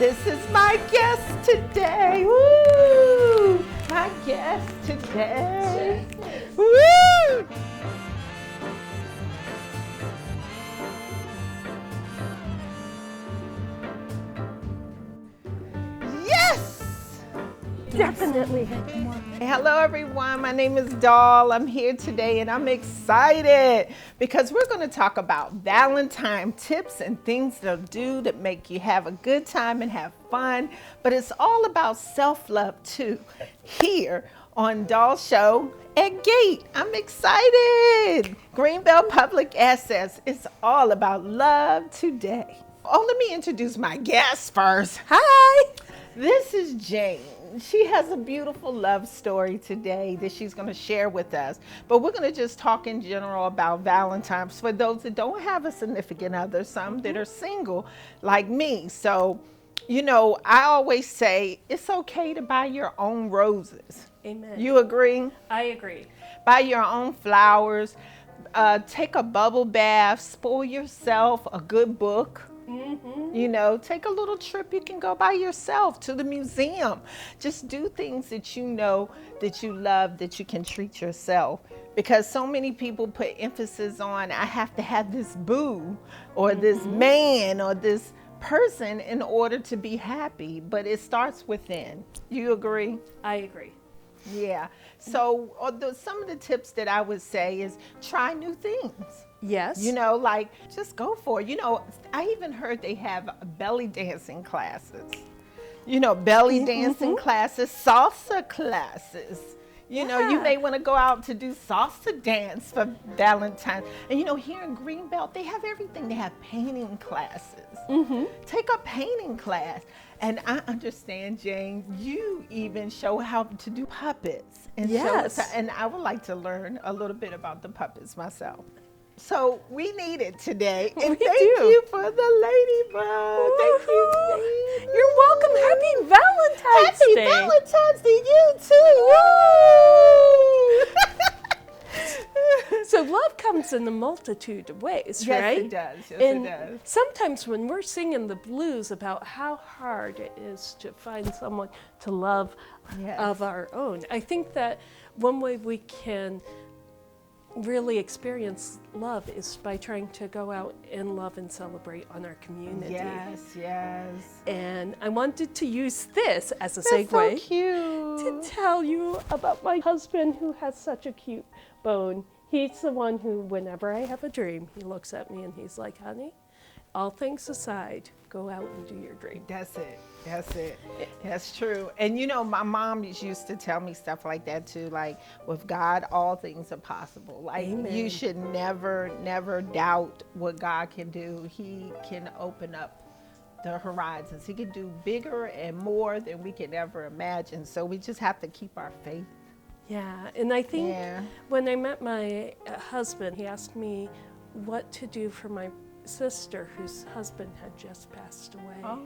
This is my guest today. Woo! My guest today. Woo! Yes! Definitely. Hello everyone, my name is Doll. I'm here today and I'm excited because we're going to talk about Valentine tips and things to do to make you have a good time and have fun. But it's all about self-love too, here on Doll Show at Gate. I'm excited. Greenbelt Public Assets. It's all about love today. Oh, let me introduce my guest first. Hi. This is Jane. She has a beautiful love story today that she's going to share with us. But we're going to just talk in general about Valentine's for those that don't have a significant other, some that are single like me. So, you know, I always say it's okay to buy your own roses. Amen. You agree? I agree. Buy your own flowers, take a bubble bath, spoil yourself a good book. You know, take a little trip. You can go by yourself to the museum. Just do things that you know that you love, that you can treat yourself. Because so many people put emphasis on, I have to have this boo or this man or this person in order to be happy. But it starts within. You agree? I agree. Yeah. So some of the tips that I would say is try new things. Yes. You know, like just go for it. You know, I even heard they have belly dancing classes. You know, belly dancing classes, salsa classes. You know, you may want to go out to do salsa dance for Valentine. And you know, here in Greenbelt, they have everything. They have painting classes. Take a painting class. And I understand, Jane, you even show how to do puppets. And yes. And I would like to learn a little bit about the puppets myself. So we need it today. And thank you for the ladybug. Thank you, Jane. You're welcome. Happy Valentine's Day. Happy Valentine's to you too. So love comes in a multitude of ways, yes, right? It does. Yes, and it does. sometimes when we're singing the blues about how hard it is to find someone to love of our own, I think that one way we can really experience love is by trying to go out and love and celebrate on our community. Yes, yes. And I wanted to use this as a That's segue so cute. to tell you about my husband who has such a cute bone. He's the one who, whenever I have a dream, he looks at me and he's like, honey, all things aside, go out and do your dream. That's it. That's it. That's true. And you know, my mom used to tell me stuff like that too. Like, with God, all things are possible. Like, Amen. You should never, never doubt what God can do. He can open up the horizons. He can do bigger and more than we can ever imagine. So we just have to keep our faith. Yeah, and I think when I met my husband, he asked me what to do for my sister whose husband had just passed away. Oh.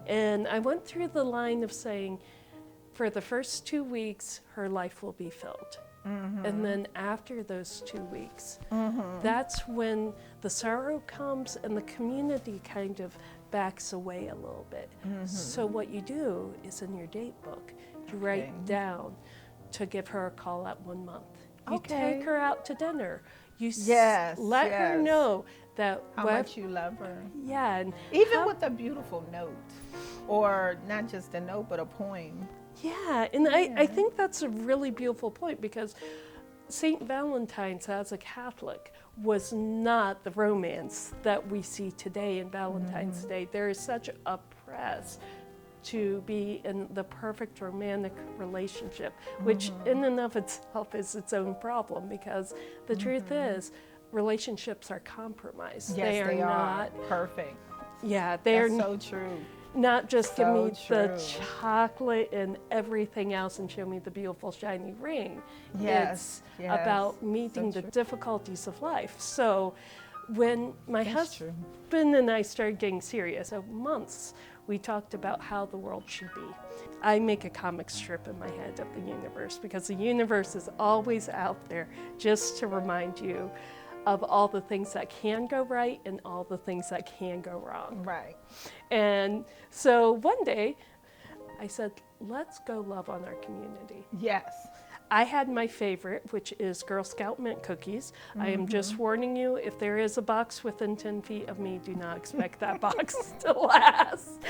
And I went through the line of saying, for the first 2 weeks, her life will be filled. And then after those 2 weeks, that's when the sorrow comes and the community kind of backs away a little bit. So what you do is in your date book, you write down to give her a call out 1 month. You take her out to dinner. You let her know that how much you love her. Yeah. And even with a beautiful note, or not just a note, but a poem. Yeah, and I think that's a really beautiful point because St. Valentine's, as a Catholic, was not the romance that we see today in Valentine's Day. There is such a press to be in the perfect romantic relationship, which in and of itself is its own problem because the truth is relationships are compromised. Yes, they are not perfect. Yeah, they're so true. Not just give me true. the chocolate and everything else and show me the beautiful shiny ring. Yes, It's about meeting the difficulties of life. So when my husband and I started getting serious, over months, we talked about how the world should be. I make a comic strip in my head of the universe because the universe is always out there just to remind you of all the things that can go right and all the things that can go wrong. Right. And so one day I said, let's go love on our community. Yes. I had my favorite, which is Girl Scout mint cookies. I am just warning you, if there is a box within 10 feet of me, do not expect that box to last.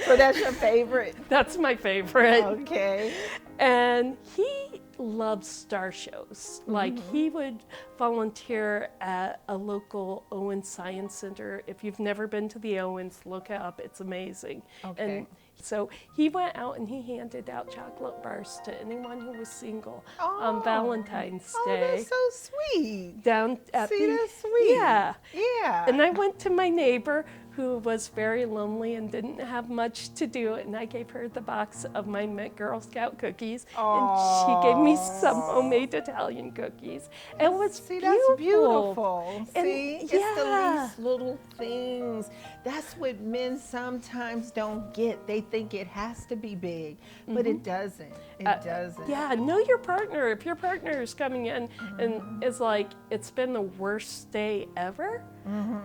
So that's your favorite? That's my favorite. Okay. And he loves star shows. Like, he would volunteer at a local Owens Science Center. If you've never been to the Owens, look it up. It's amazing. Okay. And so he went out and he handed out chocolate bars to anyone who was single on Valentine's Day. Oh, that's so sweet. Down at See, that's sweet. Yeah. Yeah. And I went to my neighbor who was very lonely and didn't have much to do, and I gave her the box of my mint Girl Scout cookies, and she gave me some homemade Italian cookies. It was See, beautiful. that's beautiful. And See, it's the least little things. That's what men sometimes don't get. They think it has to be big, but it doesn't. It doesn't. Yeah, know your partner. If your partner is coming in and is like, it's been the worst day ever,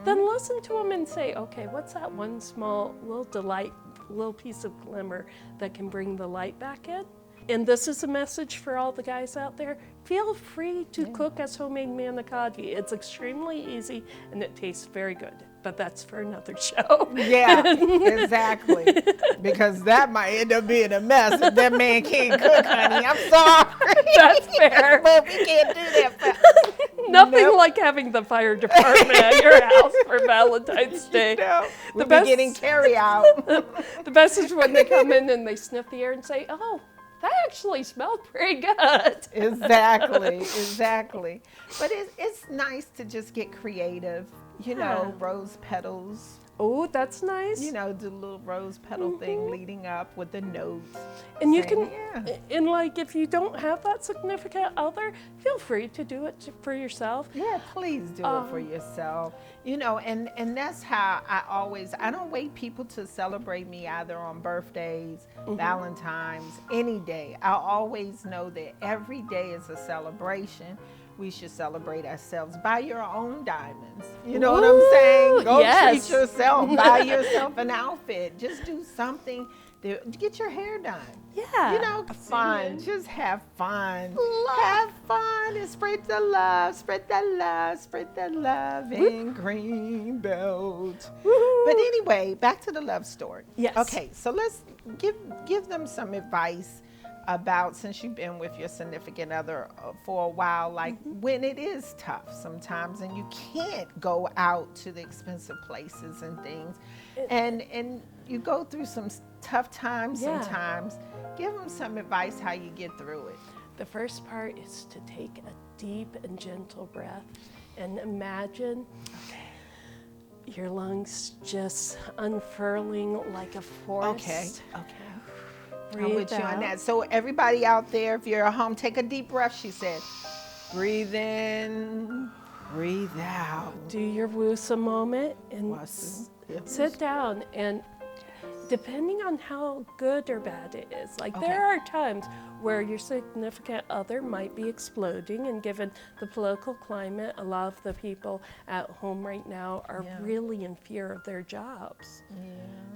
then listen to them and say, okay, what's that one small little piece of glimmer that can bring the light back in? And this is a message for all the guys out there. Feel free to cook us homemade manicotti. It's extremely easy and it tastes very good. But that's for another show. Yeah, exactly. Because that might end up being a mess if that man can't cook, honey. I'm sorry. That's fair. But we can't do that. Nothing like having the fire department at your house for Valentine's Day. No, we'll best- be getting carry out. The best is when they come in and they sniff the air and say, oh, that actually smelled pretty good. Exactly. But it's nice to just get creative. You know, rose petals. Oh, that's nice. You know, the little rose petal thing leading up with the notes. And you saying, can, and like if you don't have that significant other, feel free to do it for yourself. Yeah, please do it for yourself. You know, and that's how I don't wait people to celebrate me either on birthdays, Valentine's, any day. I always know that every day is a celebration. We should celebrate ourselves. Buy your own diamonds. You know what I'm saying? Go treat yourself. Buy yourself an outfit. Just do something. Get your hair done. Yeah. You know, fun. Just have fun. Have fun and spread the love. Spread the love. Spread the love in Greenbelt. But anyway, back to the love story. Yes. Okay, so let's give them some advice about, since you've been with your significant other for a while, like when it is tough sometimes and you can't go out to the expensive places and things, and you go through some tough times sometimes, give them some advice how you get through it. The first part is to take a deep and gentle breath and imagine your lungs just unfurling like a forest. Okay. I'm with you on that. So everybody out there, if you're at home, take a deep breath, she said. Breathe in, breathe out. Do your woosa moment and sit down, and depending on how good or bad it is, like there are times where your significant other might be exploding, and given the political climate, a lot of the people at home right now are really in fear of their jobs.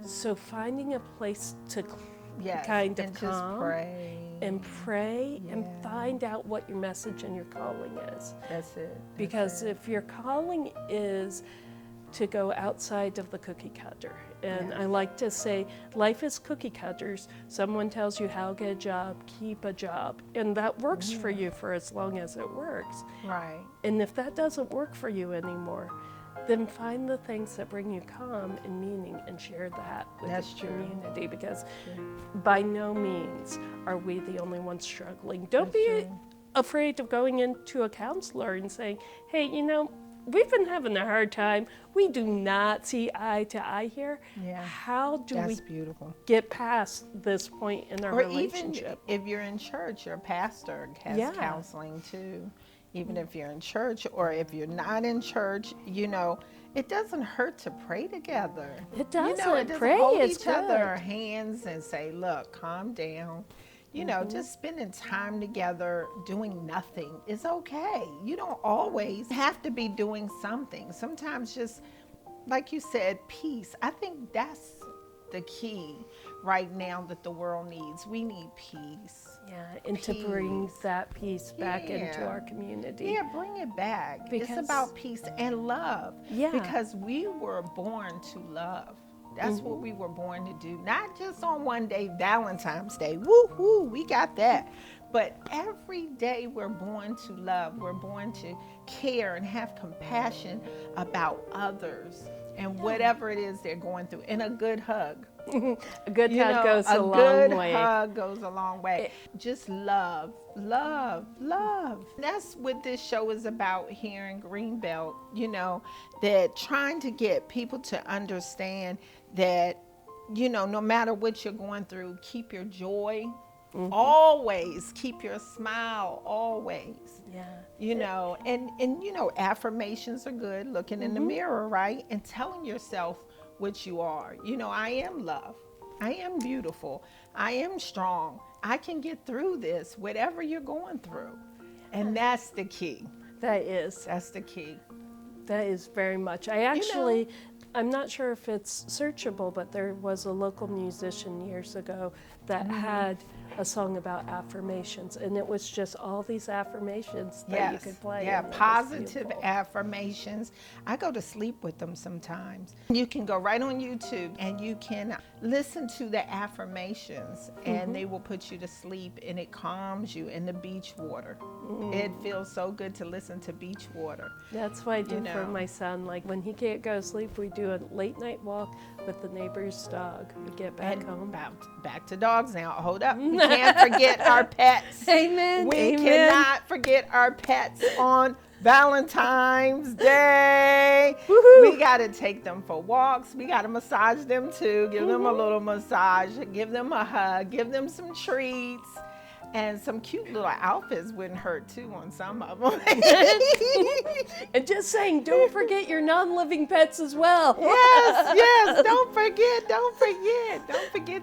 So finding a place to kind of calm and pray and find out what your message and your calling is. That's it. Because if your calling is to go outside of the cookie cutter, and I like to say life is cookie cutters. Someone tells you how to get a job, keep a job, and that works for you for as long as it works. Right. And if that doesn't work for you anymore, then find the things that bring you calm and meaning and share that with the community, because by no means are we the only ones struggling. Don't be afraid of going into a counselor and saying, hey, you know, we've been having a hard time. We do not see eye to eye here. Yeah. How do we beautiful. get past this point in our relationship? Even if you're in church, your pastor has counseling too. Even if you're in church, or if you're not in church, you know, it doesn't hurt to pray together. It doesn't. You know, it doesn't Pray hold is each good. other hands and say, look, calm down. You know, just spending time together doing nothing is okay. You don't always have to be doing something. Sometimes just, like you said, peace. I think that's the key right now that the world needs. We need peace. Yeah, and to bring Peace. that peace back into Yeah. our community. Yeah, bring it back. It's Because- about peace and love. Yeah. Because we were born to love. That's what we were born to do. Not just on one day, Valentine's Day. Woo-hoo, we got that. But every day we're born to love. We're born to care and have compassion about others and whatever it is they're going through. And a good hug. A good hug goes a long way. A good hug goes a long way. Just love, love, love. That's what this show is about here in Greenbelt, you know, that trying to get people to understand that, you know, no matter what you're going through, keep your joy. Always keep your smile, always. Yeah. You know, and you know, affirmations are good, looking in the mirror, right? And telling yourself what you are. You know, I am love. I am beautiful. I am strong. I can get through this, whatever you're going through. And that's the key. That is. That's the key. That is very much. I actually, I'm not sure if it's searchable, but there was a local musician years ago that had a song about affirmations, and it was just all these affirmations that you could play. Yeah, and it was positive beautiful. affirmations. I go to sleep with them sometimes. You can go right on YouTube and you can listen to the affirmations, and they will put you to sleep, and it calms you in the beach water. It feels so good to listen to beach water. That's what I do for know. my son. Like when he can't go to sleep, we do a late night walk with the neighbor's dog. We get back And home. back to dogs now. Hold up. We can't forget our pets. Amen. We Amen. cannot forget our pets on Valentine's Day. Woohoo. We got to take them for walks. We got to massage them too. Give them a little massage. Give them a hug. Give them some treats. And some cute little outfits wouldn't hurt too on some of them. And just saying, don't forget your non-living pets as well. Yes, don't forget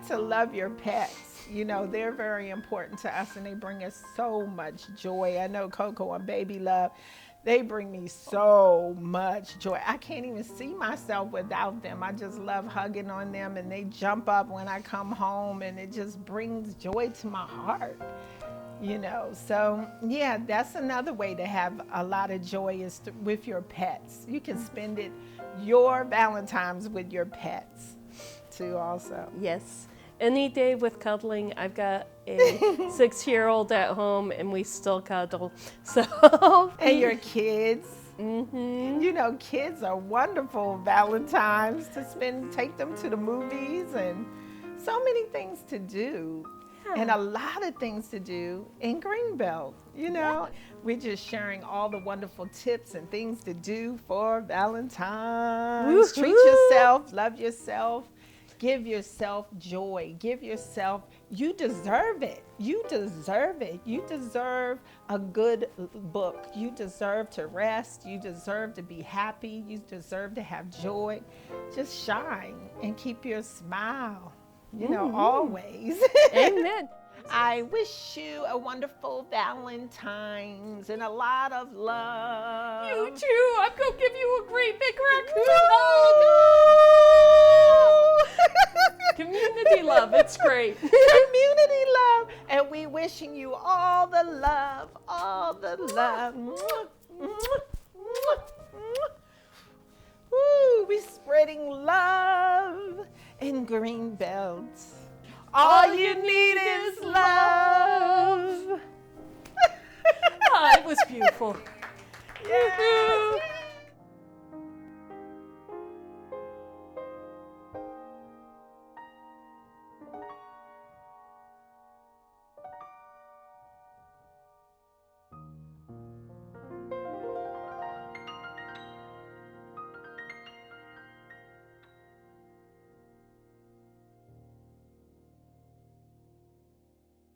to love your pets. You know, they're very important to us and they bring us so much joy. I know Coco and Baby Love, they bring me so much joy. I can't even see myself without them. I just love hugging on them, and they jump up when I come home, and it just brings joy to my heart. You know, so yeah, that's another way to have a lot of joy is with your pets. You can spend your Valentine's with your pets too also. Yes. Any day with cuddling. I've got a 6-year-old at home and we still cuddle. So And your kids. You know, kids are wonderful Valentines to take them to the movies, and so many things to do. And a lot of things to do in Greenbelt. You know, we're just sharing all the wonderful tips and things to do for Valentine's. Woo-hoo. Treat yourself, love yourself, give yourself joy, you deserve it. You deserve it. You deserve a good book. You deserve to rest. You deserve to be happy. You deserve to have joy. Just shine and keep your smile. You know, always. Amen. I wish you a wonderful Valentine's and a lot of love. You too. I'm going to give you a great big raccoon hug. Community love. It's great. Community love. And we wishing you all the love, all the love. Woo, we spreading love in Greenbelt. All you need is love. Oh, it was beautiful. Yes.